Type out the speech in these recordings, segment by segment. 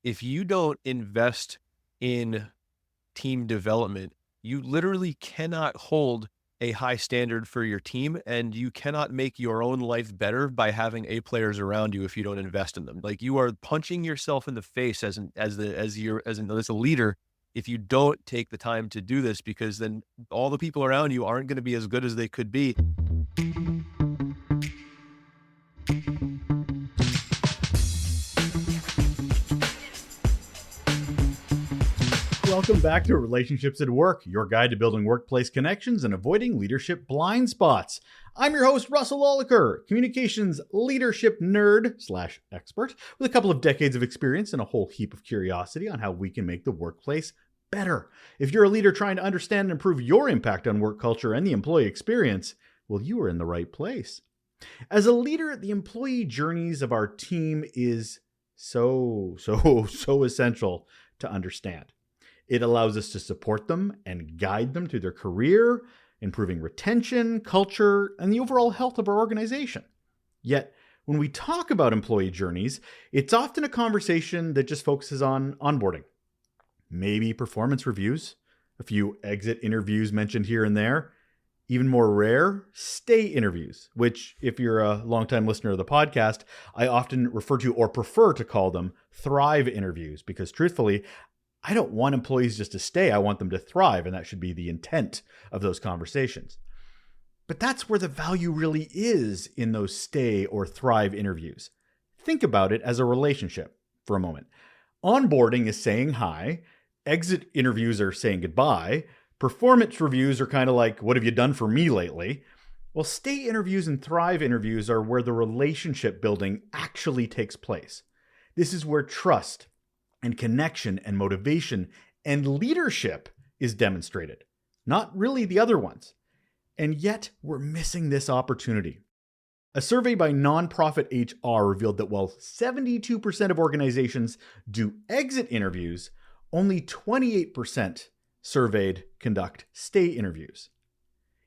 if you don't invest in team development, you literally cannot hold a high standard for your team, and you cannot make your own life better by having A players around you if you don't invest in them. Like, you are punching yourself in the face as a leader if you don't take the time to do this, because then all the people around you aren't going to be as good as they could be. Welcome back to Relationships at Work, your guide to building workplace connections and avoiding leadership blind spots. I'm your host, Russel, communications leadership nerd/expert with a couple of decades of experience and a whole heap of curiosity on how we can make the workplace better. If you're a leader trying to understand and improve your impact on work culture and the employee experience, well, you are in the right place. As a leader, the employee journeys of our team is so essential to understand. It allows us to support them and guide them through their career, improving retention, culture, and the overall health of our organization. Yet, when we talk about employee journeys, it's often a conversation that just focuses on onboarding. Maybe performance reviews, a few exit interviews mentioned here and there. Even more rare, stay interviews, which, if you're a longtime listener of the podcast, I often refer to or prefer to call them thrive interviews, because truthfully, I don't want employees just to stay. I want them to thrive, and that should be the intent of those conversations. But that's where the value really is in those stay or thrive interviews. Think about it as a relationship for a moment. Onboarding is saying hi. Exit interviews are saying goodbye. Performance reviews are kind of like, what have you done for me lately? Well, stay interviews and thrive interviews are where the relationship building actually takes place. This is where trust and connection and motivation and leadership is demonstrated, not really the other ones. And yet we're missing this opportunity. A survey by Nonprofit HR revealed that while 72% of organizations do exit interviews, only 28% surveyed conduct stay interviews.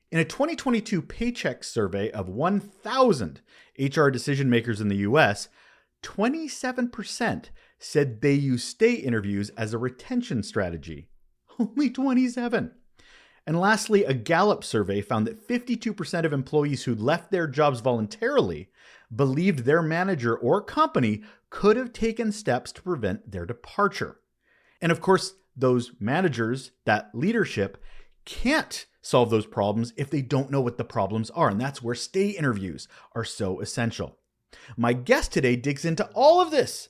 In a 2022 Paychex survey of 1,000 HR decision makers in the US, 27% said they use stay interviews as a retention strategy. Only 27. And lastly, a Gallup survey found that 52% of employees who left their jobs voluntarily believed their manager or company could have taken steps to prevent their departure. And of course, those managers, that leadership, can't solve those problems if they don't know what the problems are. And that's where stay interviews are so essential. My guest today digs into all of this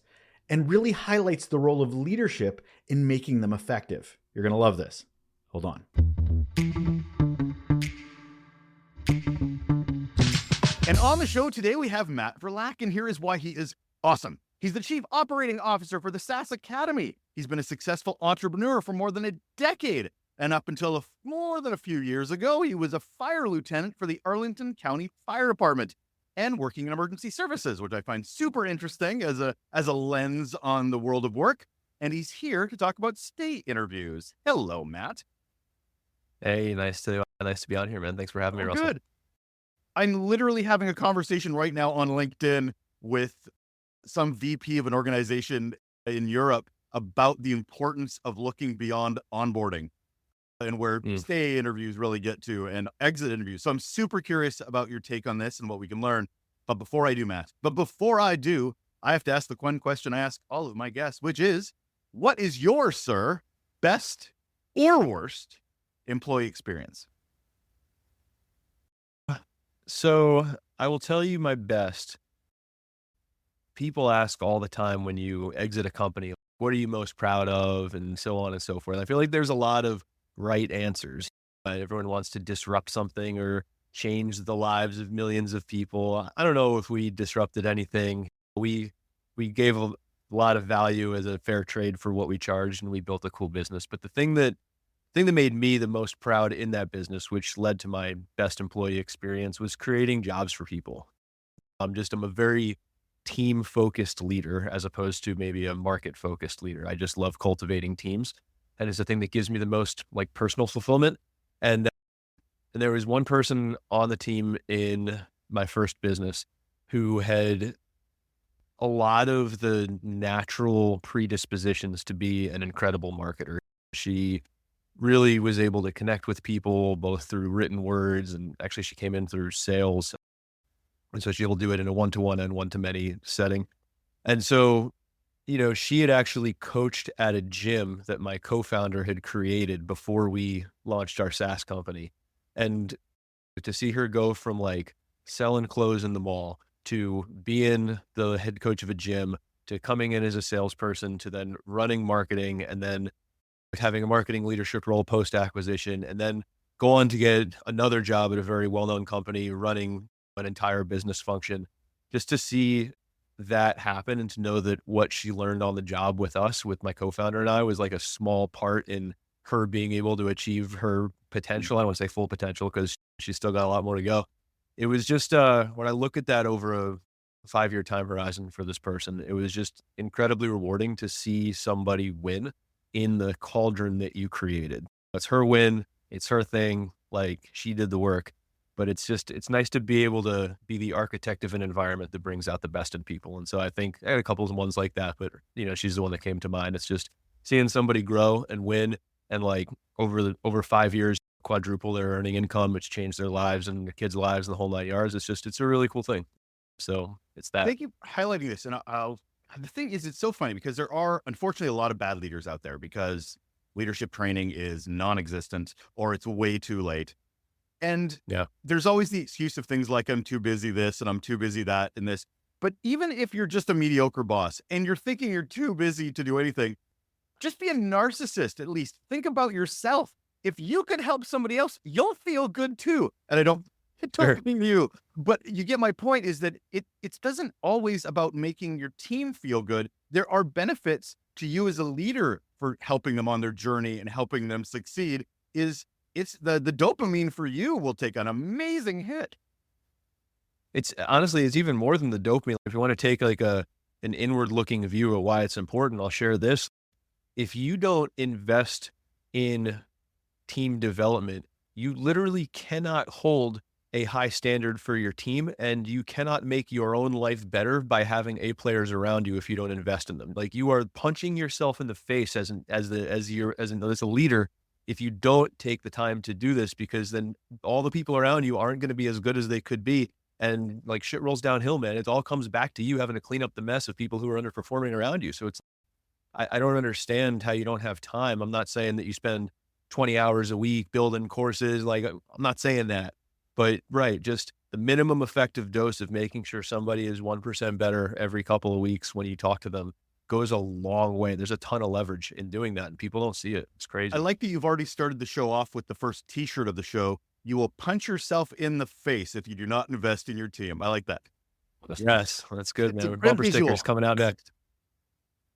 and really highlights the role of leadership in making them effective. You're going to love this. Hold on. And on the show today, we have Matt Verlaque, and here is why he is awesome. He's the Chief Operating Officer for the SaaS Academy. He's been a successful entrepreneur for more than a decade. And up until more than a few years ago, he was a fire lieutenant for the Arlington County Fire Department and working in emergency services, which I find super interesting as a lens on the world of work. And he's here to talk about stay interviews. Hello, Matt. Hey, nice to be on here, man. Thanks for having me, Russell. Good. I'm literally having a conversation right now on LinkedIn with some VP of an organization in Europe about the importance of looking beyond onboarding and where stay interviews really get to and exit interviews. So I'm super curious about your take on this and what we can learn. But before I do, I have to ask the one question I ask all of my guests, which is, what is your, sir, best or worst employee experience? So I will tell you my best. People ask all the time when you exit a company, what are you most proud of, and so on and so forth. I feel like there's a lot of right answers. Everyone wants to disrupt something or change the lives of millions of people. I don't know if we disrupted anything. We gave a lot of value as a fair trade for what we charged, and we built a cool business. But the thing that made me the most proud in that business, which led to my best employee experience, was creating jobs for people. I'm a very team-focused leader as opposed to maybe a market-focused leader. I just love cultivating teams. And it's the thing that gives me the most personal fulfillment. And there was one person on the team in my first business who had a lot of the natural predispositions to be an incredible marketer. She really was able to connect with people both through written words, and actually she came in through sales. And so she'll do it in a one-to-one and one-to-many setting. And so, she had actually coached at a gym that my co-founder had created before we launched our SaaS company. And to see her go from like selling clothes in the mall to being the head coach of a gym to coming in as a salesperson to then running marketing and then having a marketing leadership role post acquisition and then go on to get another job at a very well-known company running an entire business function, just to see that happen and to know that what she learned on the job with us, with my co-founder and I, was like a small part in her being able to achieve her potential. I don't want to say full potential because she's still got a lot more to go. It was just when I look at that over a 5-year time horizon for this person, it was just incredibly rewarding to see somebody win in the cauldron that you created. It's her win. It's her thing. Like, she did the work, but it's nice to be able to be the architect of an environment that brings out the best in people. And so I think I had a couple of ones like that, but she's the one that came to mind. It's just seeing somebody grow and win and like over 5 years, quadruple their earning income, which changed their lives and their kids' lives and the whole 9 yards. It's a really cool thing. So it's that. Thank you for highlighting this. And the thing is, it's so funny because there are unfortunately a lot of bad leaders out there because leadership training is non-existent or it's way too late. And Yeah. there's always the excuse of things like I'm too busy this and I'm too busy that and this. But even if you're just a mediocre boss and you're thinking you're too busy to do anything, just be a narcissist at least. Think about yourself. If you could help somebody else, you'll feel good too. And it don't mean you, but you get my point is that it doesn't always about making your team feel good. There are benefits to you as a leader for helping them on their journey and helping them succeed. It's the dopamine for you will take an amazing hit. It's honestly, it's even more than the dopamine. If you want to take like an inward looking view of why it's important, I'll share this. If you don't invest in team development, you literally cannot hold a high standard for your team, and you cannot make your own life better by having A players around you if you don't invest in them. Like, you are punching yourself in the face as a leader if you don't take the time to do this, because then all the people around you aren't going to be as good as they could be. And like, shit rolls downhill, man. It all comes back to you having to clean up the mess of people who are underperforming around you. So I don't understand how you don't have time. I'm not saying that you spend 20 hours a week building courses. Like, I'm not saying that, but right. Just the minimum effective dose of making sure somebody is 1% better every couple of weeks when you talk to them goes a long way. There's a ton of leverage in doing that, and people don't see it. It's crazy. I like that you've already started the show off with the first t-shirt of the show. You will punch yourself in the face if you do not invest in your team. I like that. Yes, that's good, It's a man. great Bumper visual. stickers coming out next.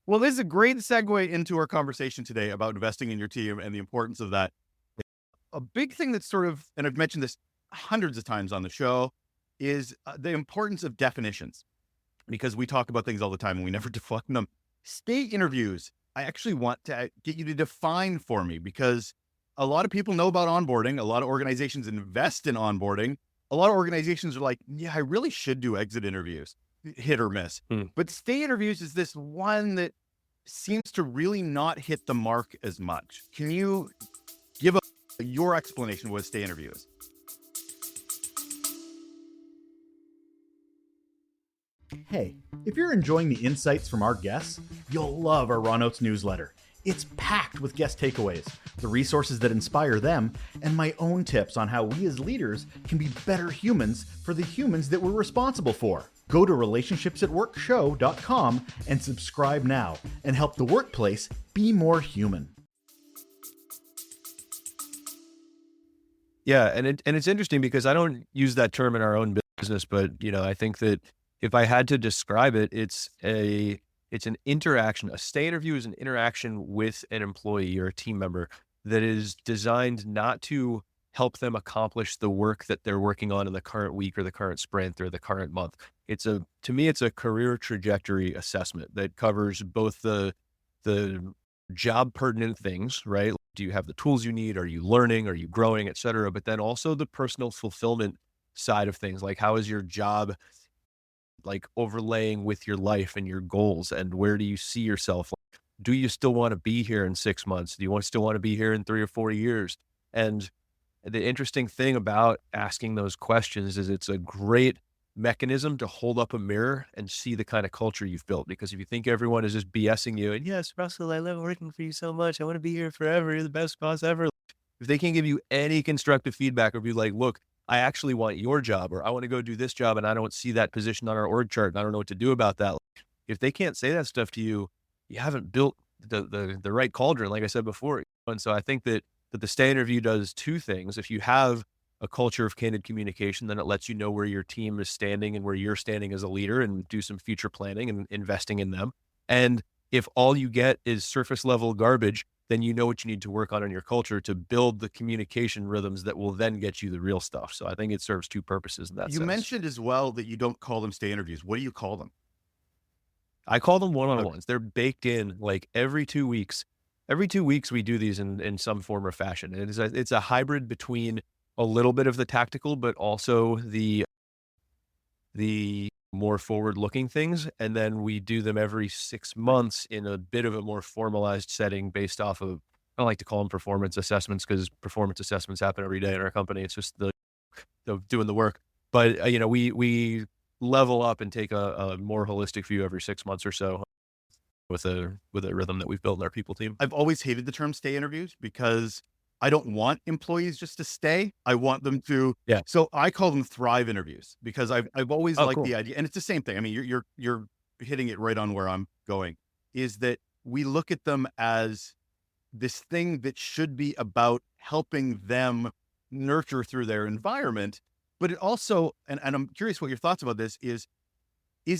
Well, this is a great segue into our conversation today about investing in your team and the importance of that. A big thing that's and I've mentioned this hundreds of times on the show, is the importance of definitions, because we talk about things all the time and we never define them. State interviews, I actually want to get you to define for me, because a lot of people know about onboarding. A lot of organizations invest in onboarding. A lot of organizations are like, yeah, I really should do exit interviews, hit or miss. But state interviews is this one that seems to really not hit the mark as much. Can you give your explanation of what a state interview is? Hey, if you're enjoying the insights from our guests, you'll love our Raw Notes newsletter. It's packed with guest takeaways, the resources that inspire them, and my own tips on how we as leaders can be better humans for the humans that we're responsible for. Go to relationshipsatworkshow.com and subscribe now and help the workplace be more human. Yeah, and it's interesting because I don't use that term in our own business, but I think that if I had to describe it, it's an interaction. A stay interview is an interaction with an employee or a team member that is designed not to help them accomplish the work that they're working on in the current week or the current sprint or the current month. To me, it's a career trajectory assessment that covers both the job pertinent things, right? Do you have the tools you need? Are you learning? Are you growing, et cetera? But then also the personal fulfillment side of things, like how is your job like overlaying with your life and your goals, and where do you see yourself? Like, do you still want to be here in 6 months? Do you still want to be here in 3 or 4 years? And the interesting thing about asking those questions is it's a great mechanism to hold up a mirror and see the kind of culture you've built. Because if you think everyone is just BSing you and yes, Russell, I love working for you so much. I want to be here forever. You're the best boss ever. If they can't give you any constructive feedback or be like, look, I actually want your job, or I want to go do this job and I don't see that position on our org chart and I don't know what to do about that. If they can't say that stuff to you, you haven't built the right cauldron, like I said before. And so I think that the stay interview does two things. If you have a culture of candid communication, then it lets you know where your team is standing and where you're standing as a leader and do some future planning and investing in them. And if all you get is surface level garbage, then you know what you need to work on in your culture to build the communication rhythms that will then get you the real stuff. So I think it serves two purposes in that You sense. mentioned as well that you don't call them stay interviews. What do you call them? I call them Okay. one-on-ones. They're baked in like every 2 weeks. Every 2 weeks we do these in some form or fashion. And it's a hybrid between a little bit of the tactical, but also the more forward-looking things. And then we do them every 6 months in a bit of a more formalized setting based off of, I don't like to call them performance assessments because performance assessments happen every day in our company. It's just the doing the work. But we level up and take a more holistic view every 6 months or so with a rhythm that we've built in our people team. I've always hated the term stay interviews because I don't want employees just to stay. I want them to. Yeah. So I call them thrive interviews because I've always Oh, liked cool. the idea, and it's the same thing. I mean, you're hitting it right on where I'm going. Is that we look at them as this thing that should be about helping them nurture through their environment, but it also, and I'm curious what your thoughts about this is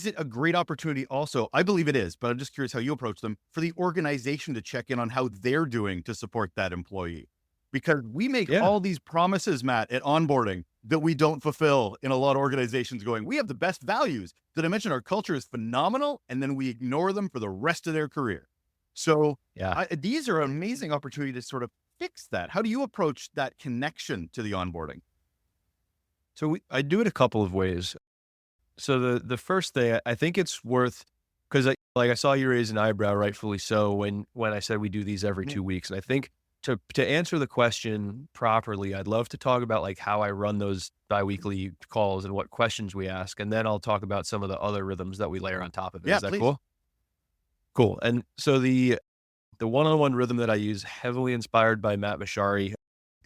it a great opportunity also? I believe it is, but I'm just curious how you approach them for the organization to check in on how they're doing to support that employee. Because we make Yeah. all these promises, Matt, at onboarding that we don't fulfill in a lot of organizations going, we have the best values. Did I mention our culture is phenomenal? And then we ignore them for the rest of their career. So Yeah. these are an amazing opportunity to sort of fix that. How do you approach that connection to the onboarding? So I do it a couple of ways. So the first thing I think it's worth because I saw you raise an eyebrow, rightfully so, when I said we do these every Yeah. 2 weeks. And I think to answer the question properly, I'd love to talk about like how I run those biweekly calls and what questions we ask, and then I'll talk about some of the other rhythms that we layer on top of it. Yeah, Is that please. cool? Cool. And so the one-on-one rhythm that I use, heavily inspired by Matt Mashari,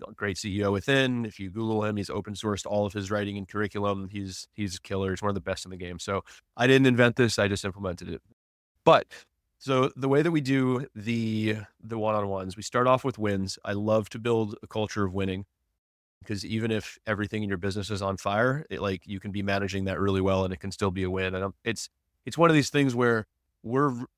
a great CEO within. If you Google him, he's open sourced all of his writing and curriculum. He's a killer. He's one of the best in the game. So I didn't invent this. I just implemented it. But so the way that we do the one-on-ones, we start off with wins. I love to build a culture of winning because even if everything in your business is on fire, like you can be managing that really well and it can still be a win. And it's one of these things where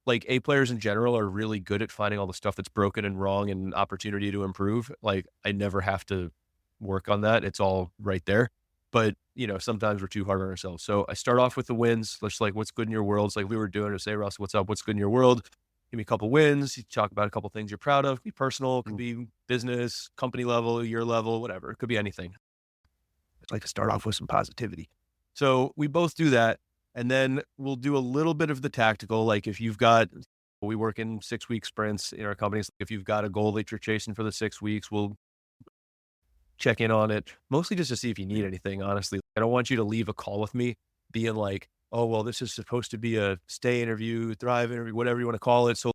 like A players in general are really good at finding all the stuff that's broken and wrong and opportunity to improve. Like I never have to work on that. It's all right there. But sometimes we're too hard on ourselves. So I start off with the wins. Let's like, what's good in your world? It's like we were doing to say, Russ, what's up? What's good in your world? Give me a couple wins. You talk about a couple things you're proud of. Could be personal, could Mm. be business, company level, year level, whatever. It could be anything. I'd like to start off with some positivity. So we both do that. And then we'll do a little bit of the tactical. Like if you've got, we work in 6 week sprints in our companies. If you've got a goal that you're chasing for the 6 weeks, we'll check in on it, mostly just to see if you need anything, honestly. I don't want you to leave a call with me being like, oh, well, this is supposed to be a stay interview, thrive interview, whatever you want to call it. So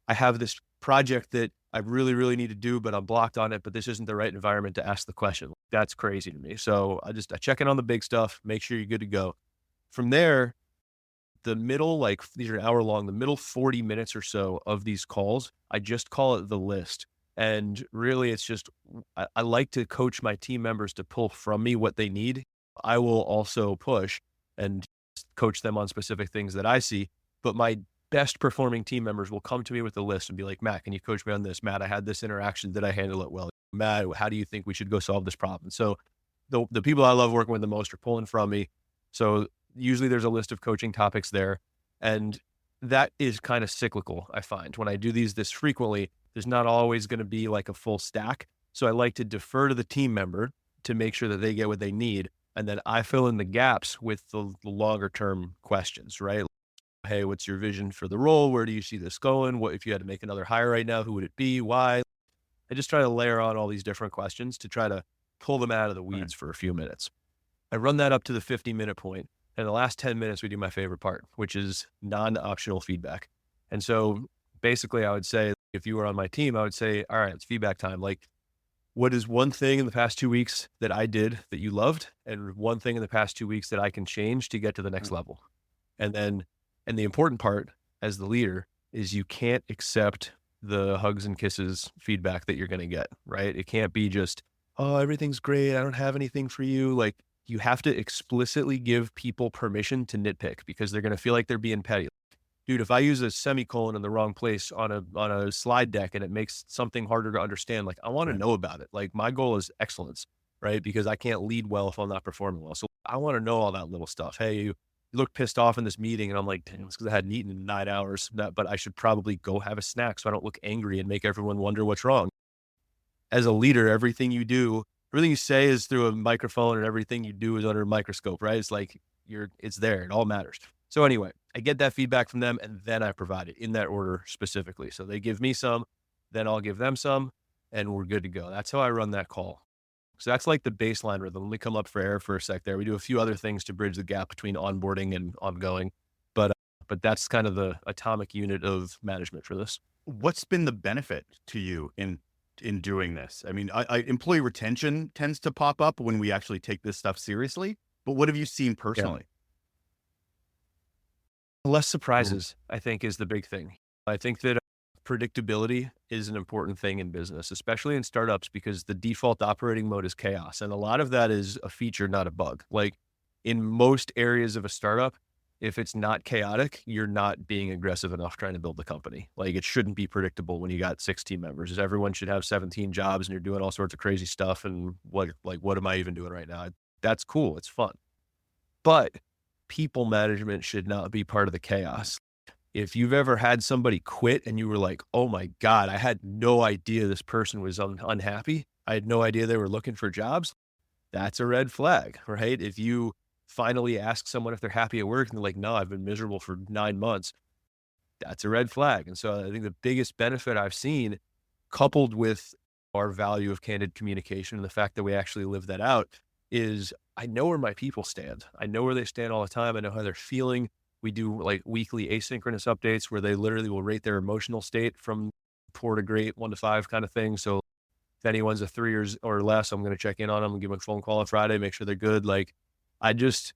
I have this project that I really, really need to do, but I'm blocked on it, but this isn't the right environment to ask the question. That's crazy to me. So I check in on the big stuff, make sure you're good to go. From there, the middle, like these are an hour long, the middle 40 minutes or so of these calls, I just call it the list. And really, it's just, I like to coach my team members to pull from me what they need. I will also push and coach them on specific things that I see. But my best performing team members will come to me with a list and be like, Matt, can you coach me on this? Matt, I had this interaction. Did I handle it well? Matt, how do you think we should go solve this problem? So the people I love working with the most are pulling from me. So usually there's a list of coaching topics there. And that is kind of cyclical, I find. When I do these this frequently, there's not always going to be like a full stack. So I like to defer to the team member to make sure that they get what they need. And then I fill in the gaps with the longer term questions, right? Hey, what's your vision for the role? Where do you see this going? What if you had to make another hire right now? Who would it be? Why? I just try to layer on all these different questions to try to pull them out of the Right. weeds for a few minutes. I run that up to the 50-minute point. And the last 10 minutes, we do my favorite part, which is non-optional feedback. And so basically, I would say, if you were on my team, I would say, all right, it's feedback time. Like, what is one thing in the past 2 weeks that I did that you loved? And one thing in the past 2 weeks that I can change to get to the next Right. level? And then, and the important part as the leader is you can't accept the hugs and kisses feedback that you're going to get, right? It can't be just, oh, everything's great. I don't have anything for you. Like, you have to explicitly give people permission to nitpick because they're going to feel like they're being petty. Dude, if I use a semicolon in the wrong place on a slide deck and it makes something harder to understand, like, I want to Right. know about it. Like, my goal is excellence, right? Because I can't lead well if I'm not performing well. So I want to know all that little stuff. Hey, you look pissed off in this meeting, and I'm like, damn, it's because I hadn't eaten in 9 hours. But I should probably go have a snack so I don't look angry and make everyone wonder what's wrong. As a leader, everything you say is through a microphone, and everything you do is under a microscope, right? It's like it's there. It all matters. So anyway, I get that feedback from them, and then I provide it in that order specifically. So they give me some, then I'll give them some, and we're good to go. That's how I run that call. So that's like the baseline rhythm. Let me come up for air for a sec there. We do a few other things to bridge the gap between onboarding and ongoing, but but that's kind of the atomic unit of management for this. What's been the benefit to you in doing this? I mean, employee retention tends to pop up when we actually take this stuff seriously, but what have you seen Yeah. personally? Less Mhm. surprises, I think, is the big thing. I think that predictability is an important thing in business, especially in startups, because the default operating mode is chaos. And a lot of that is a feature, not a bug. Like, in most areas of a startup, if it's not chaotic, you're not being aggressive enough trying to build the company. Like, it shouldn't be predictable when you got 16 members. Everyone should have 17 jobs and you're doing all sorts of crazy stuff. And what am I even doing right now? That's cool. It's fun. But people management should not be part of the chaos. If you've ever had somebody quit and you were like, "Oh my god, I had no idea this person was unhappy. I had no idea they were looking for jobs." That's a red flag, right? If you finally ask someone if they're happy at work and they're like, "No, I've been miserable for 9 months." That's a red flag. And so I think the biggest benefit I've seen, coupled with our value of candid communication and the fact that we actually live that out, is I know where my people stand. I know where they stand all the time. I know how they're feeling. We do like weekly asynchronous updates where they literally will rate their emotional state from poor to great, 1 to 5 kind of thing. So if anyone's a 3 or less, I'm going to check in on them and give them a phone call on Friday, make sure they're good. Like, I just,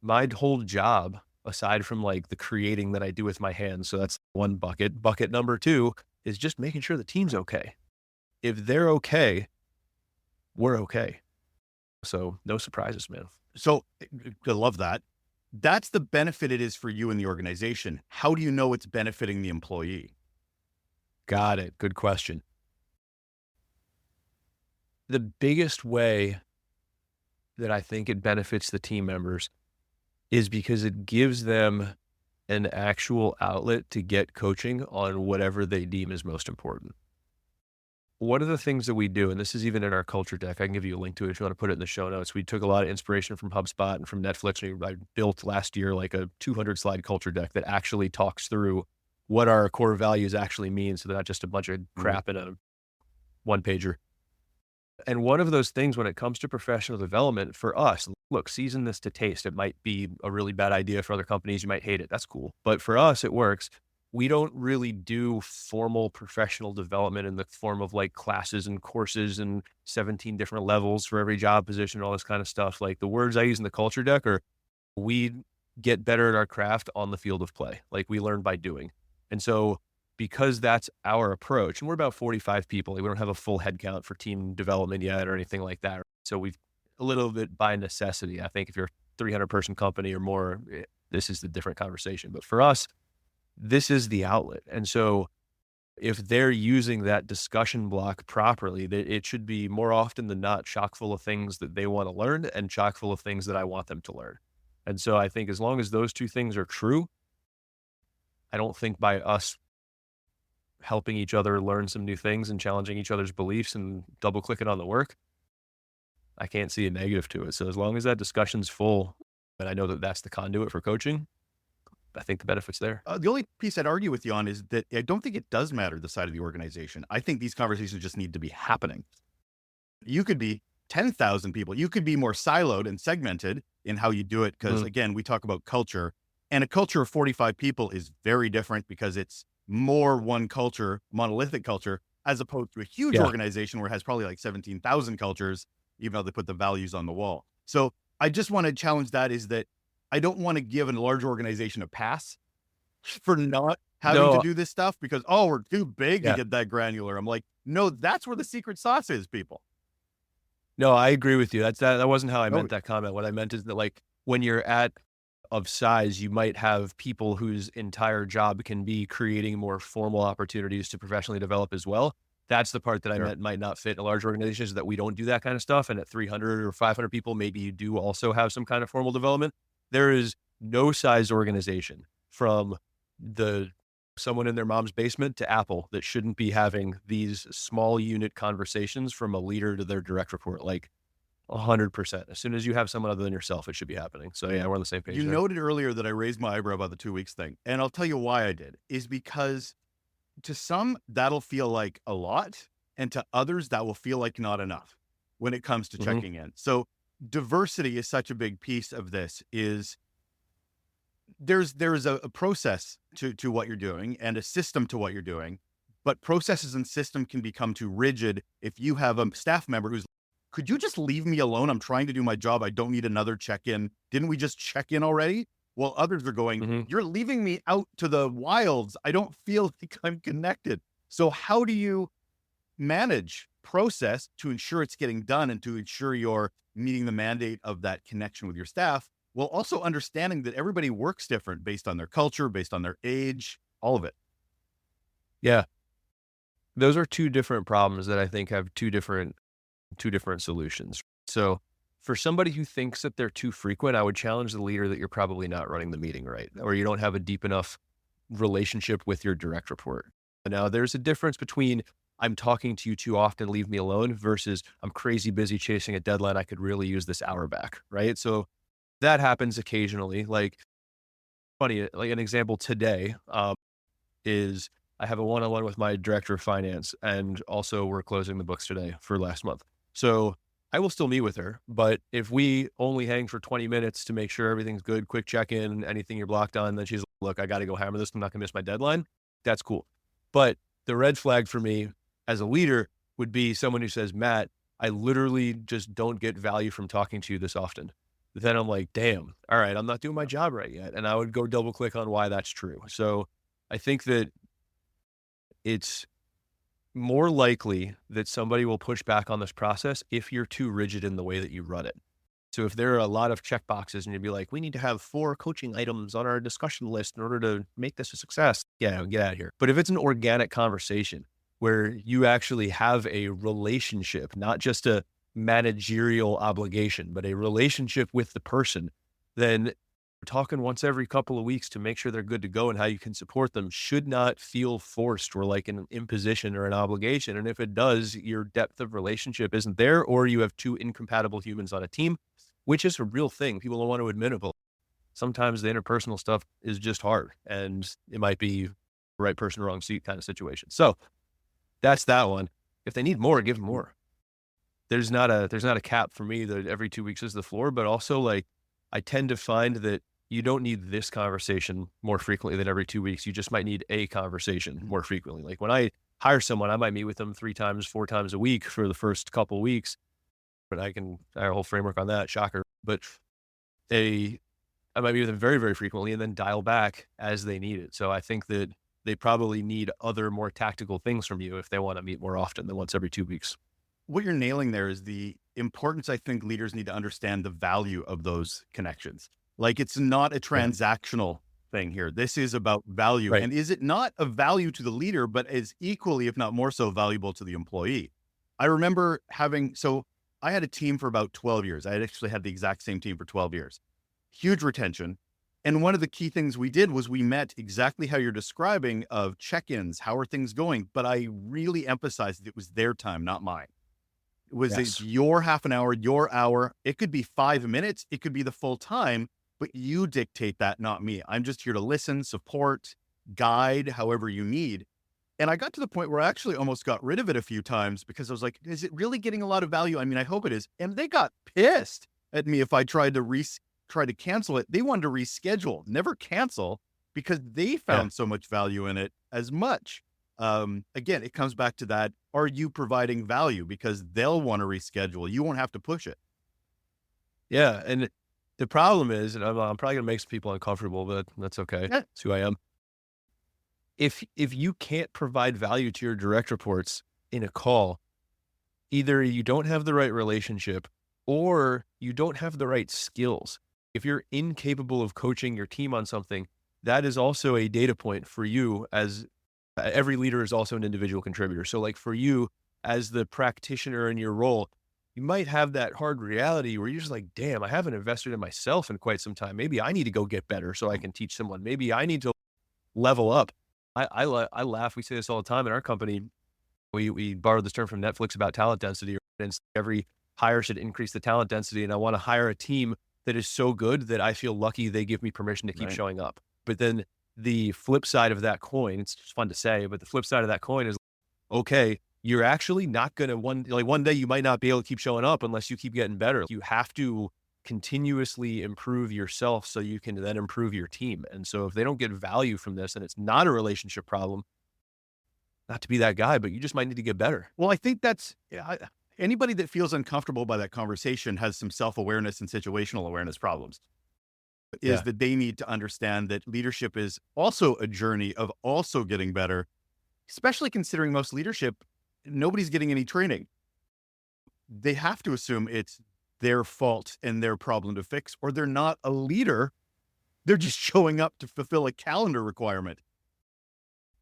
my whole job, aside from like the creating that I do with my hands. So that's one bucket. Bucket number two is just making sure the team's okay. If they're okay, we're okay. So no surprises, man. So I love that. That's the benefit it is for you in the organization. How do you know it's benefiting the employee? Got it. Good question. The biggest way that I think it benefits the team members is because it gives them an actual outlet to get coaching on whatever they deem is most important. One of the things that we do, and this is even in our culture deck, I can give you a link to it if you want to put it in the show notes. We took a lot of inspiration from HubSpot and from Netflix. And I built last year like a 200 slide culture deck that actually talks through what our core values actually mean. So they're not just a bunch of Mhm. crap in a one pager. And one of those things when it comes to professional development for us, look, season this to taste. It might be a really bad idea for other companies. You might hate it. That's cool. But for us, it works. We don't really do formal professional development in the form of like classes and courses and 17 different levels for every job position, all this kind of stuff. Like, the words I use in the culture deck are, we get better at our craft on the field of play. Like, we learn by doing. And so, because that's our approach, and we're about 45 people, like, we don't have a full head count for team development yet or anything like that. So we've a little bit by necessity. I think if you're a 300 person company or more, this is the different conversation. But for us, this is the outlet. And so if they're using that discussion block properly, that it should be more often than not chock full of things that they want to learn and chock full of things that I want them to learn. And so I think as long as those two things are true, I don't think by us helping each other learn some new things and challenging each other's beliefs and double clicking on the work, I can't see a negative to it. So as long as that discussion's full, and I know that that's the conduit for coaching, I think the benefit's there. The only piece I'd argue with you on is that I don't think it does matter the side of the organization. I think these conversations just need to be happening. You could be 10,000 people. You could be more siloed and segmented in how you do it. Because again, we talk about culture, and a culture of 45 people is very different because it's more one culture, monolithic culture, as opposed to a huge organization where it has probably like 17,000 cultures, even though they put the values on the wall. So I just want to challenge that, is that I don't want to give a large organization a pass for not having to do this stuff because, oh, we're too big to get that granular. I'm like, no, that's where the secret sauce is, people. No, I agree with you. That wasn't how I meant that comment. What I meant is that, like, when you're of size, you might have people whose entire job can be creating more formal opportunities to professionally develop as well. That's the part that I meant might not fit in a large organization, is that we don't do that kind of stuff. And at 300 or 500 people, maybe you do also have some kind of formal development. There is no size organization, from someone in their mom's basement to Apple, that shouldn't be having these small unit conversations from a leader to their direct report. Like 100%. As soon as you have someone other than yourself, it should be happening. So yeah, we're on the same page. You noted earlier that I raised my eyebrow about the 2 weeks thing. And I'll tell you why I did, is because to some that'll feel like a lot, and to others that will feel like not enough when it comes to checking in. So diversity is such a big piece of this. Is there's a process to what you're doing and a system to what you're doing, but processes and system can become too rigid if you have a staff member who's, could you just leave me alone? I'm trying to do my job. I don't need another check-in. Didn't we just check in already? While others are going, you're leaving me out to the wilds. I don't feel like I'm connected. So how do you manage process to ensure it's getting done and to ensure you're meeting the mandate of that connection with your staff, while also understanding that everybody works different based on their culture, based on their age, all of it? Yeah. Those are two different problems that I think have two different solutions. So for somebody who thinks that they're too frequent, I would challenge the leader that you're probably not running the meeting right, or you don't have a deep enough relationship with your direct report. Now, there's a difference between I'm talking to you too often, leave me alone, versus I'm crazy busy chasing a deadline. I could really use this hour back, right? So that happens occasionally. Like, funny, like an example today is I have a one-on-one with my director of finance, and also we're closing the books today for last month. So I will still meet with her, but if we only hang for 20 minutes to make sure everything's good, quick check-in, anything you're blocked on, then she's like, look, I got to go hammer this. I'm not gonna miss my deadline. That's cool. But the red flag for me as a leader would be someone who says, Matt, I literally just don't get value from talking to you this often. Then I'm like, damn, all right, I'm not doing my job right yet. And I would go double click on why that's true. So I think that it's more likely that somebody will push back on this process if you're too rigid in the way that you run it. So if there are a lot of check boxes and you'd be like, we need to have 4 coaching items on our discussion list in order to make this a success, yeah, get out of here. But if it's an organic conversation where you actually have a relationship, not just a managerial obligation, but a relationship with the person, then talking once every couple of weeks to make sure they're good to go and how you can support them should not feel forced or like an imposition or an obligation. And if it does, your depth of relationship isn't there, or you have 2 incompatible humans on a team, which is a real thing. People don't want to admit it, but sometimes the interpersonal stuff is just hard, and it might be right person, wrong seat kind of situation. So that's that one. If they need more, give them more. There's not a cap for me that every 2 weeks is the floor, but also, like, I tend to find that you don't need this conversation more frequently than every 2 weeks. You just might need a conversation more frequently. Like when I hire someone, I might meet with them 3 times, 4 times a week for the first couple of weeks, but I have a whole framework on that, shocker. But I might meet with them very, very frequently and then dial back as they need it. So I think that they probably need other more tactical things from you if they want to meet more often than once every 2 weeks. What you're nailing there is the importance. I think leaders need to understand the value of those connections. Like, it's not a transactional thing here. This is about value. Right. And is it not of value to the leader, but is equally, if not more so, valuable to the employee? I remember I had a team for about 12 years. I had actually had the exact same team for 12 years. Huge retention. And one of the key things we did was we met exactly how you're describing, of check-ins. How are things going? But I really emphasized it was their time, not mine. It's Yes. your half an hour, your hour. It could be 5 minutes. It could be the full time, but you dictate that, not me. I'm just here to listen, support, guide, however you need. And I got to the point where I actually almost got rid of it a few times because I was like, is it really getting a lot of value? I mean, I hope it is. And they got pissed at me if I try to cancel it. They wanted to reschedule, never cancel, because they Yeah. found so much value in it as much. Again, it comes back to that. Are you providing value? Because they'll want to reschedule. You won't have to push it. Yeah. And the problem is, and I'm probably going to make some people uncomfortable, but that's okay. Yeah. That's who I am. If you can't provide value to your direct reports in a call, either you don't have the right relationship or you don't have the right skills. If you're incapable of coaching your team on something, that is also a data point for you, as every leader is also an individual contributor. So like for you as the practitioner in your role, you might have that hard reality where you're just like, damn, I haven't invested in myself in quite some time. Maybe I need to go get better so I can teach someone. Maybe I need to level up. I laugh. We say this all the time in our company. We borrowed this term from Netflix about talent density. And every hire should increase the talent density. And I want to hire a team that is so good that I feel lucky they give me permission to keep Right. showing up. But then the flip side of that coin, it's just fun to say, but the flip side of that coin is, okay, you're actually not going to one day you might not be able to keep showing up unless you keep getting better. You have to continuously improve yourself so you can then improve your team. And so if they don't get value from this and it's not a relationship problem, not to be that guy, but you just might need to get better. Well, I think anybody that feels uncomfortable by that conversation has some self-awareness and situational awareness problems. Is Yeah. that they need to understand that leadership is also a journey of also getting better, especially considering most leadership, nobody's getting any training. They have to assume it's their fault and their problem to fix, or they're not a leader. They're just showing up to fulfill a calendar requirement.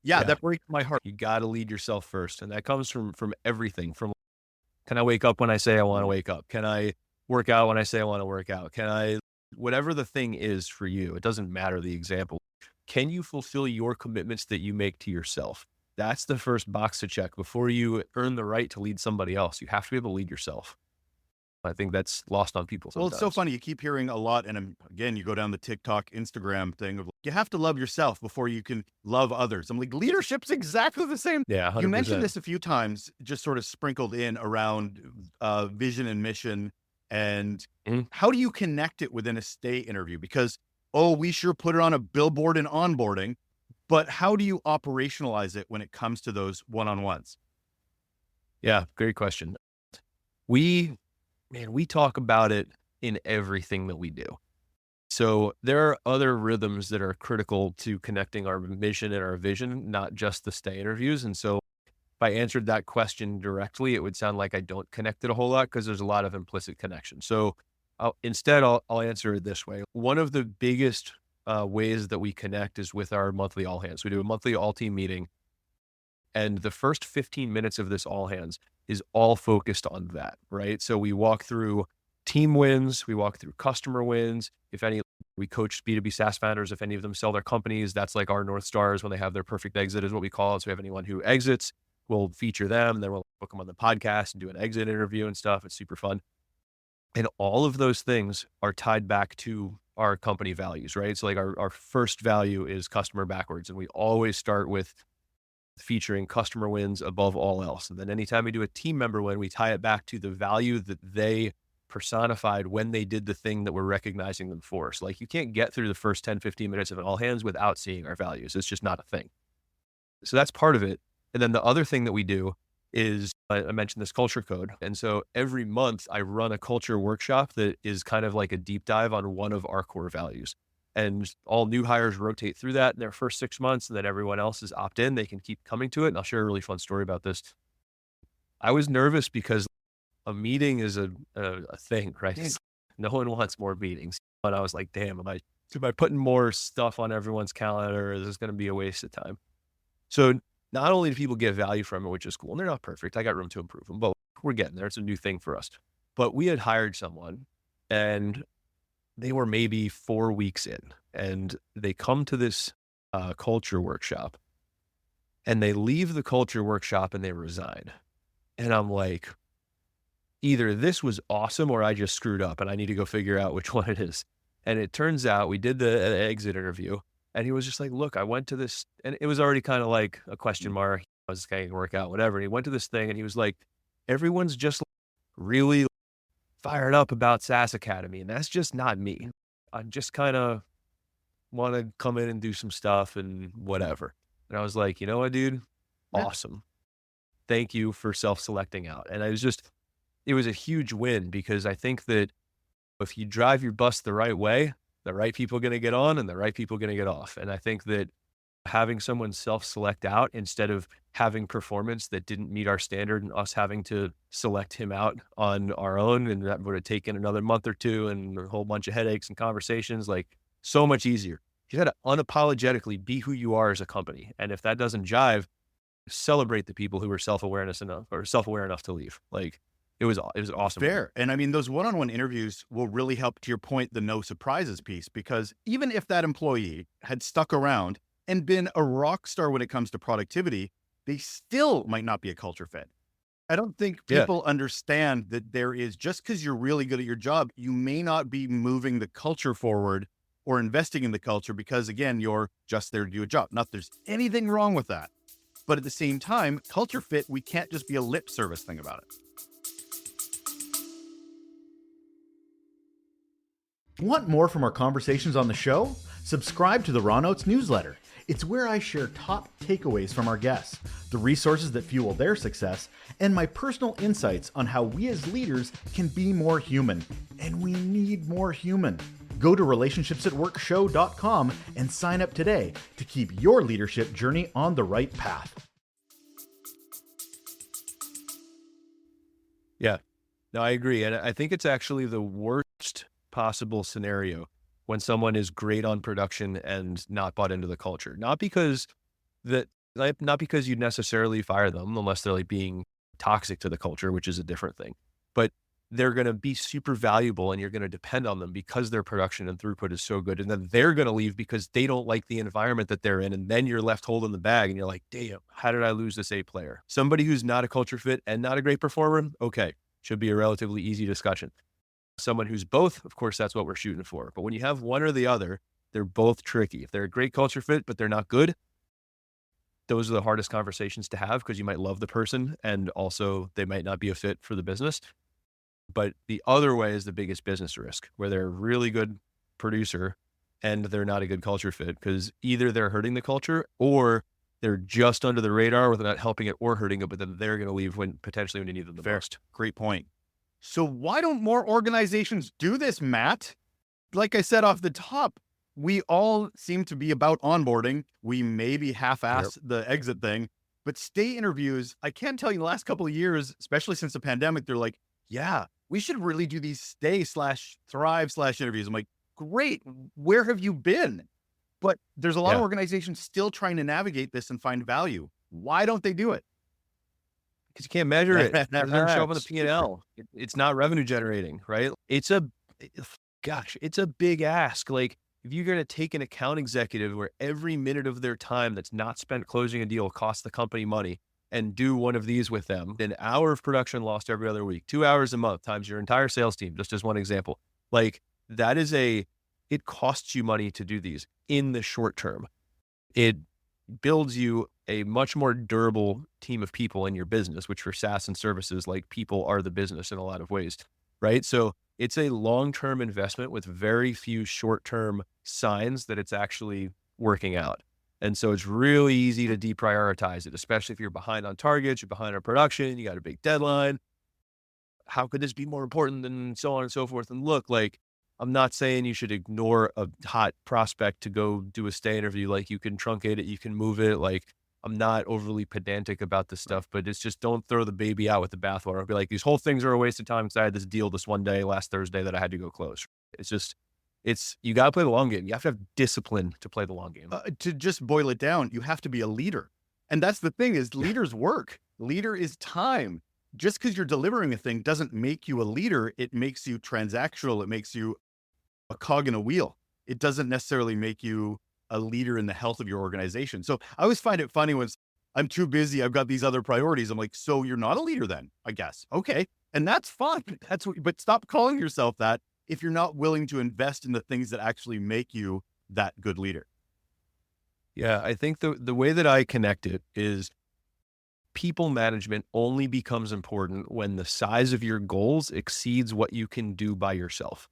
Yeah, Yeah. that breaks my heart. You got to lead yourself first. And that comes from everything from, can I wake up when I say I want to wake up? Can I work out when I say I want to work out? Can I, whatever the thing is for you, it doesn't matter the example. Can you fulfill your commitments that you make to yourself? That's the first box to check before you earn the right to lead somebody else. You have to be able to lead yourself. I think that's lost on people Well, sometimes. it's so funny. You keep hearing a lot. And again, you go down the TikTok, Instagram thing of you have to love yourself before you can love others. I'm like, leadership's exactly the same. Yeah, You mentioned 100%. this a few times, just sort of sprinkled in around vision and mission. And Mhm. how do you connect it within a stay interview? Because, oh, we sure put it on a billboard in onboarding, but how do you operationalize it when it comes to those one-on-ones? Yeah, great question. We talk about it in everything that we do. So there are other rhythms that are critical to connecting our mission and our vision, not just the stay interviews. And so if I answered that question directly, it would sound like I don't connect it a whole lot because there's a lot of implicit connection. So I'll answer it this way. One of the biggest ways that we connect is with our monthly all hands. We do a monthly all team meeting. And the first 15 minutes of this all hands is all focused on that, right? So we walk through team wins, we walk through customer wins. If any, we coach B2B SaaS founders. If any of them sell their companies, that's like our North Stars when they have their perfect exit is what we call it. So we have anyone who exits, we'll feature them, then we'll book them on the podcast and do an exit interview and stuff. It's super fun. And all of those things are tied back to our company values, right? So like our first value is customer backwards. And we always start with featuring customer wins above all else. And then anytime we do a team member win, we tie it back to the value that they personified when they did the thing that we're recognizing them for. So like you can't get through the first 10, 15 minutes of an all hands without seeing our values. It's just not a thing. So that's part of it. And then the other thing that we do is I mentioned this culture code. And so every month I run a culture workshop that is kind of like a deep dive on one of our core values. And all new hires rotate through that in their first 6 months, and then everyone else is opt in. They can keep coming to it. And I'll share a really fun story about this. I was nervous because a meeting is a thing, right? No one wants more meetings. And I was like, damn, am I putting more stuff on everyone's calendar? Is this going to be a waste of time? So not only do people get value from it, which is cool, and they're not perfect. I got room to improve them, but we're getting there. It's a new thing for us. But we had hired someone and they were maybe 4 weeks in and they come to this culture workshop and they leave the culture workshop and they resign. And I'm like, either this was awesome or I just screwed up and I need to go figure out which one it is. And it turns out we did the exit interview and he was just like, look, I went to this, and it was already kind of like a question mark. I was going to work out, whatever. And he went to this thing and he was like, everyone's just really fired up about SaaS Academy. And that's just not me. I just kind of want to come in and do some stuff and whatever. And I was like, you know what, dude? Yeah. Awesome. Thank you for self-selecting out. And it was a huge win because I think that if you drive your bus the right way, the right people are going to get on and the right people are going to get off. And I think that having someone self-select out instead of having performance that didn't meet our standard and us having to select him out on our own, and that would have taken another month or two and a whole bunch of headaches and conversations, like so much easier. You got to unapologetically be who you are as a company. And if that doesn't jive, celebrate the people who are self-aware enough to leave. Like it was awesome. Fair. And I mean, those one-on-one interviews will really help, to your point, the no surprises piece, because even if that employee had stuck around and been a rock star when it comes to productivity, they still might not be a culture fit. I don't think people understand that there is, just because you're really good at your job, you may not be moving the culture forward or investing in the culture because, again, you're just there to do a job. Not that there's anything wrong with that. But at the same time, culture fit, we can't just be a lip service thing about it. Want more from our conversations on the show? Subscribe to the Raw Notes newsletter. It's where I share top takeaways from our guests, the resources that fuel their success, and my personal insights on how we as leaders can be more human. And we need more human. Go to relationshipsatworkshow.com and sign up today to keep your leadership journey on the right path. Yeah, no, I agree. And I think it's actually the worst possible scenario when someone is great on production and not bought into the culture. Not because you'd necessarily fire them unless they're like being toxic to the culture, which is a different thing. But they're going to be super valuable and you're going to depend on them because their production and throughput is so good. And then they're going to leave because they don't like the environment that they're in. And then you're left holding the bag and you're like, damn, how did I lose this A player? Somebody who's not a culture fit and not a great performer. Okay. Should be a relatively easy discussion. Someone who's both, of course, that's what we're shooting for. But when you have one or the other, they're both tricky. If they're a great culture fit, but they're not good, those are the hardest conversations to have because you might love the person and also they might not be a fit for the business. But the other way is the biggest business risk, where they're a really good producer and they're not a good culture fit because either they're hurting the culture or they're just under the radar where they're not helping it or hurting it, but then they're going to leave potentially when you need them the most. Great point. So why don't more organizations do this, Matt? Like I said off the top, we all seem to be about onboarding. We maybe half-ass the exit thing, but stay interviews, I can tell you the last couple of years, especially since the pandemic, they're like, yeah, we should really do these stay/thrive/interviews. I'm like, great. Where have you been? But there's a lot of organizations still trying to navigate this and find value. Why don't they do it? Because you can't measure it. It doesn't show up on the P&L. It's not revenue generating, right? It's a big ask. Like if you're going to take an account executive where every minute of their time that's not spent closing a deal costs the company money and do one of these with them, an hour of production lost every other week, 2 hours a month times your entire sales team, just as one example. Like it costs you money to do these in the short term. It builds you a much more durable team of people in your business, which for SaaS and services, like people are the business in a lot of ways, right? So it's a long-term investment with very few short-term signs that it's actually working out. And so it's really easy to deprioritize it, especially if you're behind on targets, you're behind on production, you got a big deadline. How could this be more important than so on and so forth? And look, like, I'm not saying you should ignore a hot prospect to go do a stay interview. Like you can truncate it, you can move it. Like I'm not overly pedantic about this stuff, but it's just don't throw the baby out with the bathwater. I'll be like, these whole things are a waste of time because I had this deal this one day last Thursday that I had to go close. You got to play the long game. You have to have discipline to play the long game. To just boil it down, you have to be a leader. And that's the thing is leaders work. Leader is time. Just because you're delivering a thing doesn't make you a leader. It makes you transactional. It makes you a cog in a wheel. It doesn't necessarily make you a leader in the health of your organization. So I always find it funny when I'm too busy. I've got these other priorities. I'm like, so you're not a leader then, I guess. Okay. And that's fine. But stop calling yourself that if you're not willing to invest in the things that actually make you that good leader. Yeah, I think the way that I connect it is people management only becomes important when the size of your goals exceeds what you can do by yourself.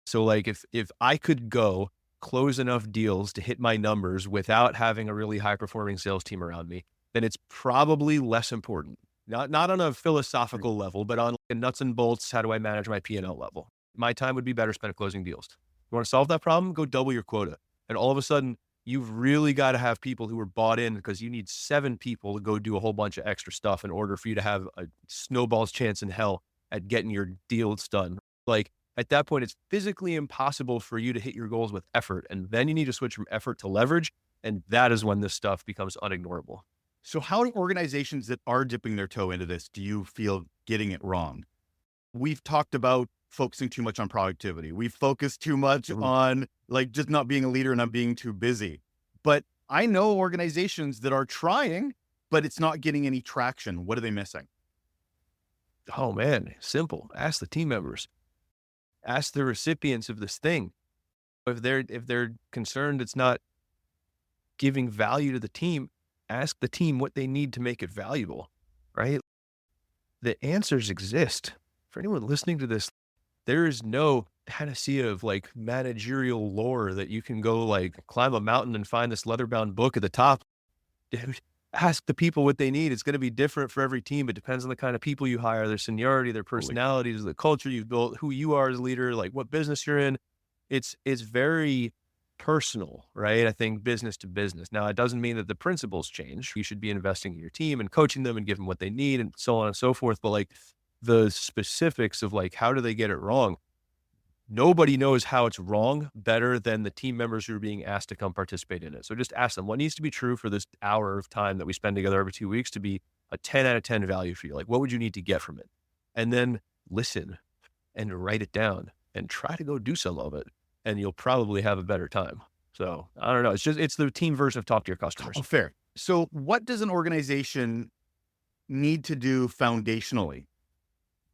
So like if I could go close enough deals to hit my numbers without having a really high performing sales team around me, then it's probably less important. Not on a philosophical level, but on like a nuts and bolts, how do I manage my P&L level? My time would be better spent closing deals. You want to solve that problem? Go double your quota. And all of a sudden, you've really got to have people who are bought in, because you need 7 people to go do a whole bunch of extra stuff in order for you to have a snowball's chance in hell at getting your deals done. Like at that point, it's physically impossible for you to hit your goals with effort. And then you need to switch from effort to leverage. And that is when this stuff becomes unignorable. So how do organizations that are dipping their toe into this, do you feel getting it wrong? We've talked about focusing too much on productivity. We focus too much on like just not being a leader and not being too busy. But I know organizations that are trying, but it's not getting any traction. What are they missing? Oh man, simple. Ask the team members. Ask the recipients of this thing. If they're concerned it's not giving value to the team, ask the team what they need to make it valuable, right? The answers exist. For anyone listening to this, there is no panacea of like managerial lore that you can go like climb a mountain and find this leather-bound book at the top. Dude, ask the people what they need. It's going to be different for every team. It depends on the kind of people you hire, their seniority, their personalities, the culture you've built, who you are as a leader, like what business you're in. It's very personal, right? I think business to business. Now, it doesn't mean that the principles change. You should be investing in your team and coaching them and giving them what they need and so on and so forth. But like the specifics of like, how do they get it wrong? Nobody knows how it's wrong better than the team members who are being asked to come participate in it. So just ask them what needs to be true for this hour of time that we spend together every 2 weeks to be a 10 out of 10 value for you. Like, what would you need to get from it? And then listen and write it down and try to go do some of it. And you'll probably have a better time. So I don't know. It's the team version of talk to your customers. Oh, fair. So what does an organization need to do foundationally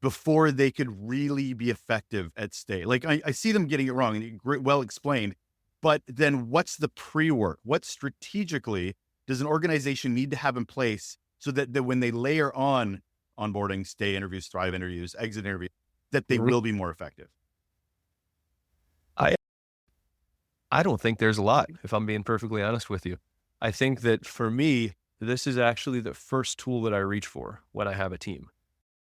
before they could really be effective at stay? Like I see them getting it wrong and well explained, but then what's the pre-work? What strategically does an organization need to have in place so that when they layer on onboarding, stay interviews, thrive interviews, exit interviews, that they will be more effective? I don't think there's a lot, if I'm being perfectly honest with you. I think that for me, this is actually the first tool that I reach for when I have a team.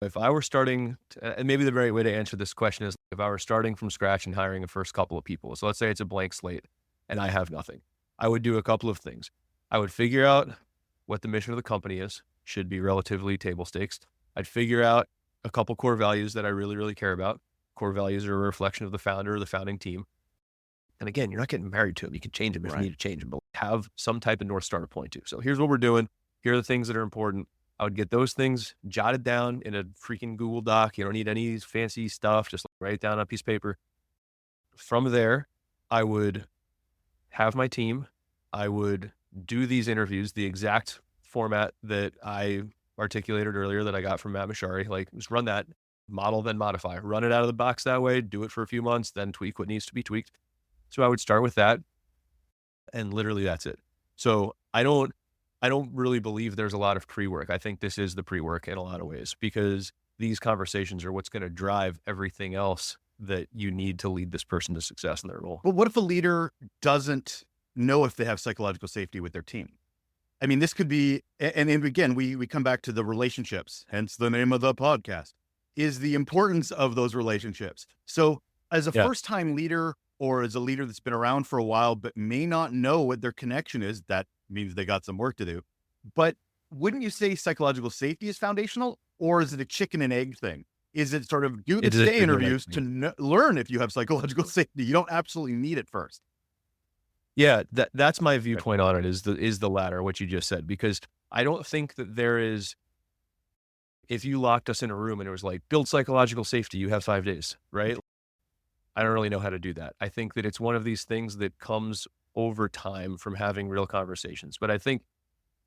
If I were starting, and maybe the right way to answer this question is if I were starting from scratch and hiring the first couple of people. So let's say it's a blank slate and I have nothing. I would do a couple of things. I would figure out what the mission of the company is, should be relatively table stakes. I'd figure out a couple core values that I really, really care about. Core values are a reflection of the founder or the founding team. And again, you're not getting married to them. You can change them if you need to change them, but have some type of North Star to point to. So here's what we're doing. Here are the things that are important. I would get those things jotted down in a freaking Google Doc. You don't need any fancy stuff. Just write it down on a piece of paper. From there, I would have my team. I would do these interviews, the exact format that I articulated earlier that I got from Matt Verlaque. Like just run that, model, then modify. Run it out of the box that way. Do it for a few months, then tweak what needs to be tweaked. So I would start with that, and literally that's it. So I don't really believe there's a lot of pre-work. I think this is the pre-work in a lot of ways, because these conversations are what's going to drive everything else that you need to lead this person to success in their role. But what if a leader doesn't know if they have psychological safety with their team? I mean, this could be, and again, we come back to the relationships, hence the name of the podcast, is the importance of those relationships. So as a first-time leader, or as a leader that's been around for a while, but may not know what their connection is, that means they got some work to do. But wouldn't you say psychological safety is foundational, or is it a chicken and egg thing? Is it sort of do the stay interviews to learn if you have psychological safety? You don't absolutely need it first. Yeah, that's my viewpoint on it is the latter, what you just said, because I don't think that there is, if you locked us in a room and it was like, build psychological safety, you have 5 days, right? I don't really know how to do that. I think that it's one of these things that comes over time from having real conversations. But I think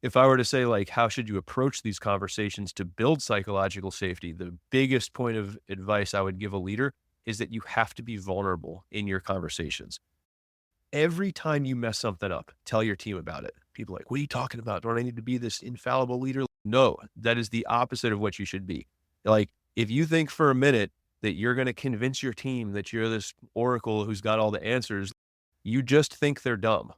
if I were to say, like, how should you approach these conversations to build psychological safety, the biggest point of advice I would give a leader is that you have to be vulnerable in your conversations. Every time you mess something up, tell your team about it. People are like, what are you talking about? Don't I need to be this infallible leader? No, that is the opposite of what you should be. Like, if you think for a minute that you're going to convince your team that you're this oracle who's got all the answers, you just think they're dumb.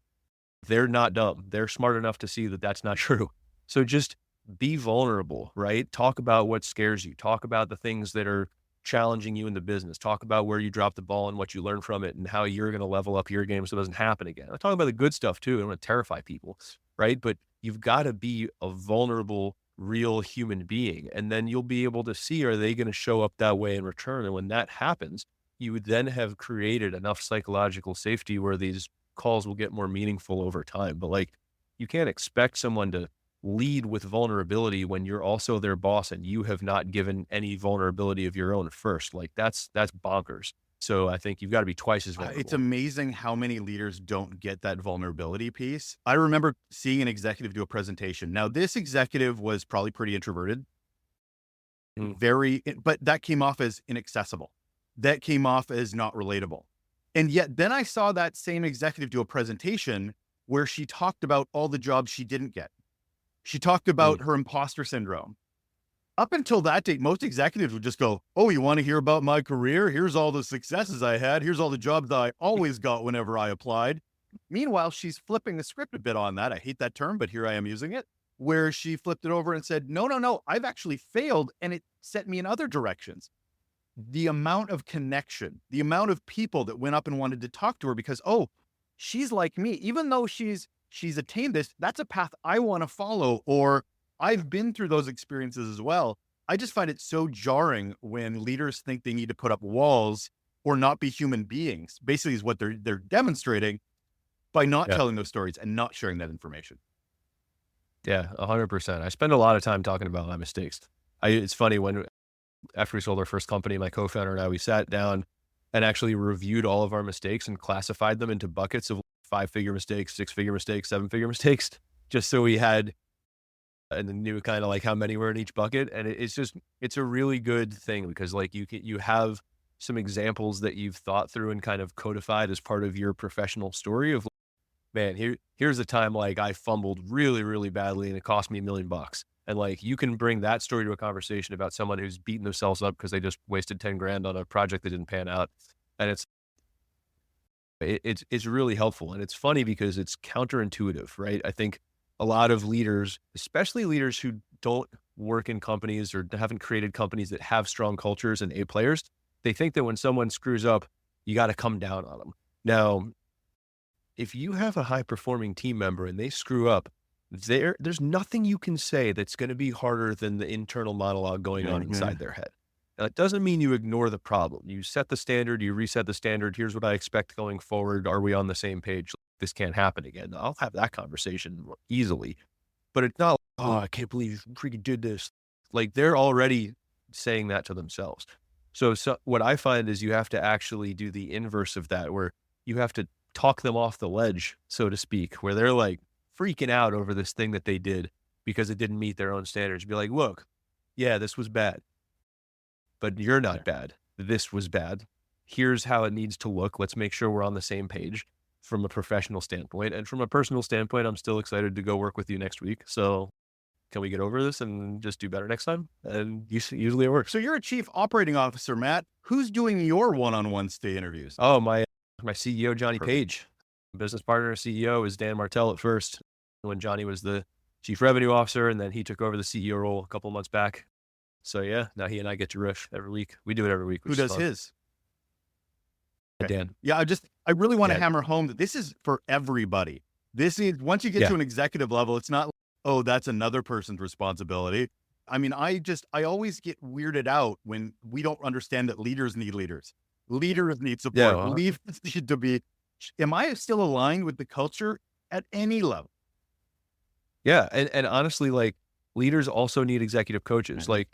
They're not dumb. They're smart enough to see that that's not true. So just be vulnerable, right? Talk about what scares you. Talk about the things that are challenging you in the business. Talk about where you dropped the ball and what you learned from it and how you're going to level up your game so it doesn't happen again. I talk about the good stuff too. I don't want to terrify people, right? But you've got to be a vulnerable, real human being. And then you'll be able to see, are they going to show up that way in return? And when that happens, you would then have created enough psychological safety where these calls will get more meaningful over time. But like, you can't expect someone to lead with vulnerability when you're also their boss and you have not given any vulnerability of your own first. Like that's bonkers. So I think you've got to be twice as vulnerable. It's amazing how many leaders don't get that vulnerability piece. I remember seeing an executive do a presentation. Now, this executive was probably pretty introverted, but that came off as inaccessible. That came off as not relatable. And yet then I saw that same executive do a presentation where she talked about all the jobs she didn't get. She talked about her imposter syndrome. Up until that date, most executives would just go, oh, you want to hear about my career? Here's all the successes I had. Here's all the jobs that I always got whenever I applied. Meanwhile, she's flipping the script a bit on that. I hate that term, but here I am using it, where she flipped it over and said, no, I've actually failed. And it set me in other directions. The amount of connection, the amount of people that went up and wanted to talk to her because, oh, she's like me, even though she's attained this, that's a path I want to follow, or I've been through those experiences as well. I just find it so jarring when leaders think they need to put up walls or not be human beings, basically is what they're demonstrating by not telling those stories and not sharing that information. Yeah, 100%. I spend a lot of time talking about my mistakes. It's funny after we sold our first company, my co-founder and I, we sat down and actually reviewed all of our mistakes and classified them into buckets of 5-figure mistakes, 6-figure mistakes, 7-figure mistakes, just so we had and knew kind of like how many were in each bucket. And it's a really good thing because like you have some examples that you've thought through and kind of codified as part of your professional story of, man, here's a time like I fumbled really, really badly and it cost me $1 million. And like, you can bring that story to a conversation about someone who's beating themselves up because they just wasted 10 grand on a project that didn't pan out. And it's really helpful. And it's funny because it's counterintuitive, right? I think a lot of leaders, especially leaders who don't work in companies or haven't created companies that have strong cultures and A players, they think that when someone screws up, you got to come down on them. Now, if you have a high performing team member and they screw up, there's nothing you can say that's going to be harder than the internal monologue going on inside their head. Now, it doesn't mean you ignore the problem. You set the standard, you reset the standard. Here's what I expect going forward. Are we on the same page? This can't happen again. I'll have that conversation easily, but it's not like, oh, I can't believe you freaking did this. Like, they're already saying that to themselves. So what I find is you have to actually do the inverse of that, where you have to talk them off the ledge, so to speak, where they're like freaking out over this thing that they did because it didn't meet their own standards. Be like, look, yeah, this was bad, but you're not bad. This was bad. Here's how it needs to look. Let's make sure we're on the same page from a professional standpoint. And from a personal standpoint, I'm still excited to go work with you next week. So can we get over this and just do better next time? And usually it works. So you're a chief operating officer, Matt. Who's doing your one-on-one stay interviews? Oh, my CEO, Johnny Page. Business partner, CEO is Dan Martell at first, when Johnny was the chief revenue officer, and then he took over the CEO role a couple of months back. So yeah, now he and I get to riff every week. We do it every week. Who does his? Okay. Dan. Yeah, I really want to hammer home that this is for everybody. This is, once you get to an executive level, it's not like, oh, that's another person's responsibility. I mean, I always get weirded out when we don't understand that leaders need leaders. Leaders need support. Yeah, Leaders need to be, am I still aligned with the culture at any level? Yeah. And honestly, like, leaders also need executive coaches. Like,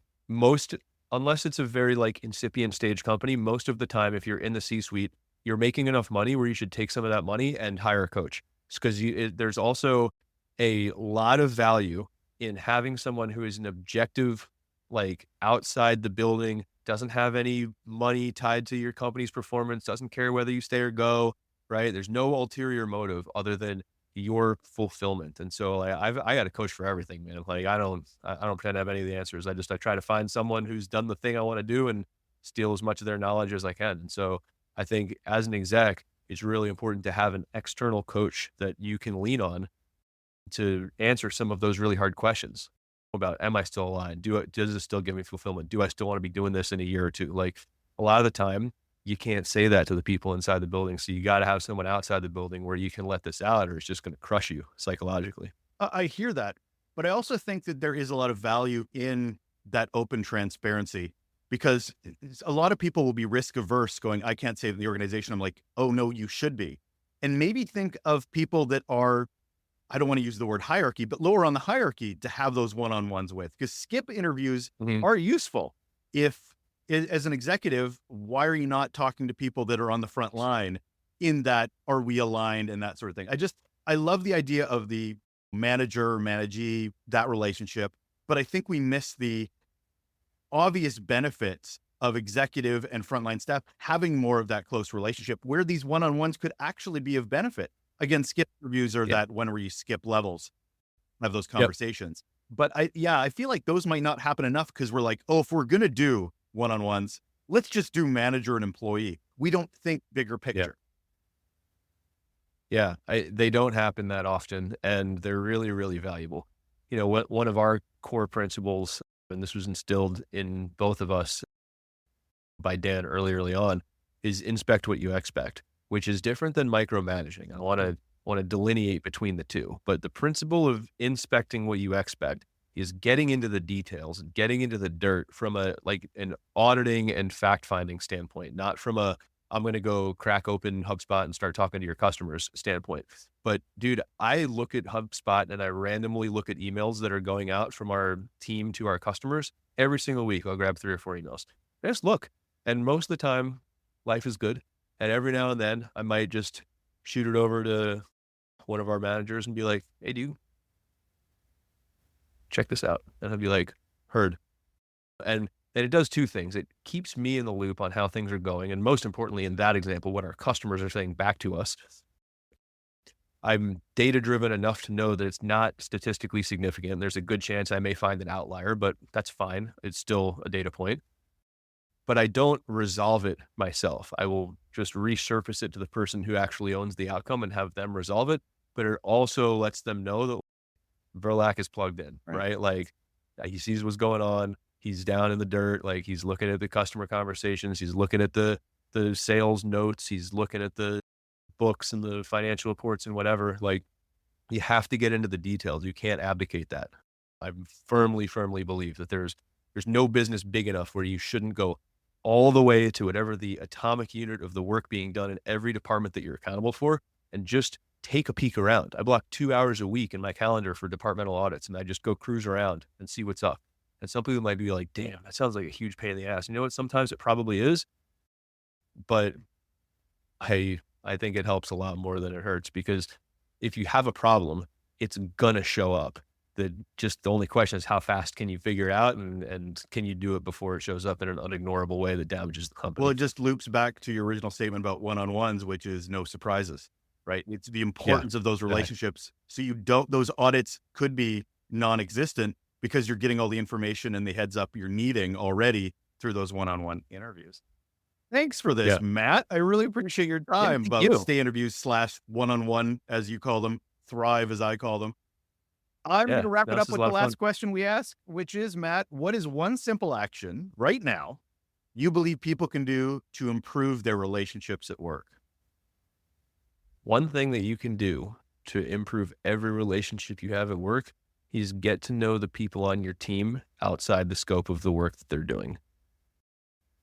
unless it's a very like incipient stage company, most of the time, if you're in the C-suite, you're making enough money where you should take some of that money and hire a coach. Because there's also a lot of value in having someone who is an objective, like outside the building, doesn't have any money tied to your company's performance, doesn't care whether you stay or go, right? There's no ulterior motive other than your fulfillment. And so like, I got a coach for everything, man. Like I don't pretend to have any of the answers. I try to find someone who's done the thing I want to do and steal as much of their knowledge as I can. And so I think as an exec, it's really important to have an external coach that you can lean on to answer some of those really hard questions about, am I still aligned? Does it still give me fulfillment? Do I still want to be doing this in a year or two? Like a lot of the time you can't say that to the people inside the building. So you got to have someone outside the building where you can let this out or it's just going to crush you psychologically. I hear that, but I also think that there is a lot of value in that open transparency, because a lot of people will be risk averse going, I can't say to the organization. I'm like, oh no, you should be. And maybe think of people that are, I don't want to use the word hierarchy, but lower on the hierarchy to have those one-on-ones with, because skip interviews are useful. If as an executive, why are you not talking to people that are on the front line in that, are we aligned and that sort of thing? I love the idea of the manager, managee, that relationship, but I think we miss the obvious benefits of executive and frontline staff having more of that close relationship where these one-on-ones could actually be of benefit. Again, skip reviews are that one where you skip levels of those conversations. But I feel like those might not happen enough because we're like, oh, if we're going to do one-on-ones, let's just do manager and employee. We don't think bigger picture. Yeah, they don't happen that often, and they're really, really valuable. You know, one of our core principles, and this was instilled in both of us by Dan early on, is inspect what you expect, which is different than micromanaging. I want to delineate between the two, but the principle of inspecting what you expect is getting into the details, getting into the dirt from an auditing and fact finding standpoint, not from I'm going to go crack open HubSpot and start talking to your customers standpoint. But dude, I look at HubSpot and I randomly look at emails that are going out from our team to our customers every single week. I'll grab 3 or 4 emails. I just look. And most of the time life is good. And every now and then I might just shoot it over to one of our managers and be like, hey, dude, check this out. And I'll be like, heard. And it does 2 things. It keeps me in the loop on how things are going. And most importantly, in that example, what our customers are saying back to us. I'm data driven enough to know that it's not statistically significant. There's a good chance I may find an outlier, but that's fine. It's still a data point. But I don't resolve it myself. I will just resurface it to the person who actually owns the outcome and have them resolve it. But it also lets them know that Verlaque is plugged in, right? Like he sees what's going on. He's down in the dirt. Like he's looking at the customer conversations. He's looking at the sales notes. He's looking at the books and the financial reports and whatever. Like you have to get into the details. You can't abdicate that. I firmly believe that there's no business big enough where you shouldn't go all the way to whatever the atomic unit of the work being done in every department that you're accountable for, and just take a peek around. I block 2 hours a week in my calendar for departmental audits, and I just go cruise around and see what's up. And some people might be like, damn, that sounds like a huge pain in the ass. You know what? Sometimes it probably is, but I think it helps a lot more than it hurts, because if you have a problem, it's gonna show up. The only question is how fast can you figure it out, and can you do it before it shows up in an unignorable way that damages the company? Well, it just loops back to your original statement about one-on-ones, which is no surprises, right? It's the importance of those relationships. So those audits could be non-existent because you're getting all the information and the heads up you're needing already through those one-on-one interviews. Thanks for this, Matt. I really appreciate your time about stay interviews / one-on-one, as you call them, thrive as I call them. I'm going to wrap it up with the last question we ask, which is, Matt, what is one simple action right now you believe people can do to improve their relationships at work? One thing that you can do to improve every relationship you have at work is get to know the people on your team outside the scope of the work that they're doing.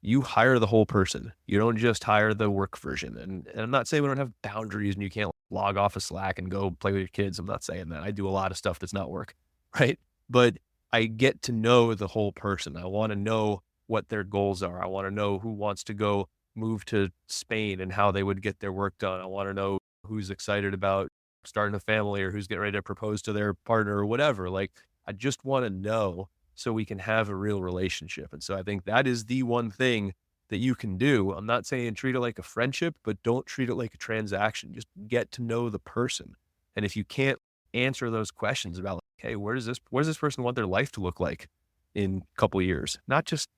You hire the whole person. You don't just hire the work version. And I'm not saying we don't have boundaries and you can't log off of Slack and go play with your kids. I'm not saying that. I do a lot of stuff that's not work, right? But I get to know the whole person. I want to know what their goals are. I want to know who wants to go move to Spain and how they would get their work done. I want to know who's excited about starting a family or who's getting ready to propose to their partner or whatever. Like, I just want to know so we can have a real relationship. And so I think that is the one thing that you can do. I'm not saying treat it like a friendship, but don't treat it like a transaction. Just get to know the person. And if you can't answer those questions about, like, hey, where does this person want their life to look like in a couple of years? Not just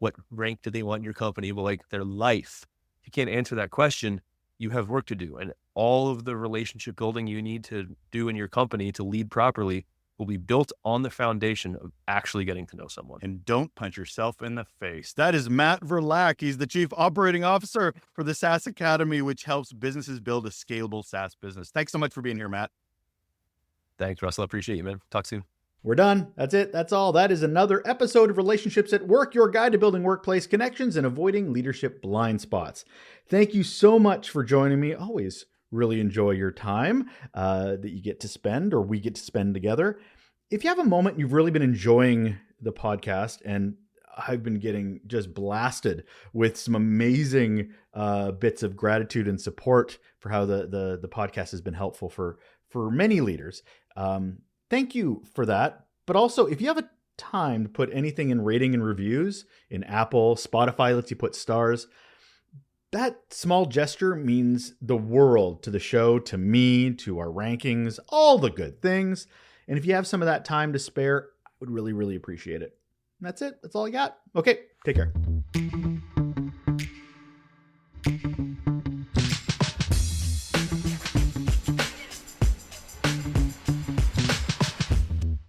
what rank do they want in your company, but like their life. If you can't answer that question, you have work to do. And all of the relationship building you need to do in your company to lead properly will be built on the foundation of actually getting to know someone. And don't punch yourself in the face. That is Matt Verlaque. He's the Chief Operating Officer for the SaaS Academy, which helps businesses build a scalable SaaS business. Thanks so much for being here, Matt. Thanks, Russell. I appreciate you, man. Talk soon. We're done. That's it. That's all. That is another episode of Relationships at Work, your guide to building workplace connections and avoiding leadership blind spots. Thank you so much for joining me. Always really enjoy your time that you get to spend, or we get to spend together. If you have a moment, you've really been enjoying the podcast, and I've been getting just blasted with some amazing bits of gratitude and support for how the podcast has been helpful for many leaders. Thank you for that. But also, if you have a time to put anything in rating and reviews in Apple, Spotify lets you put stars. That small gesture means the world to the show, to me, to our rankings, all the good things. And if you have some of that time to spare, I would really, really appreciate it. And that's it. That's all I got. Okay, take care.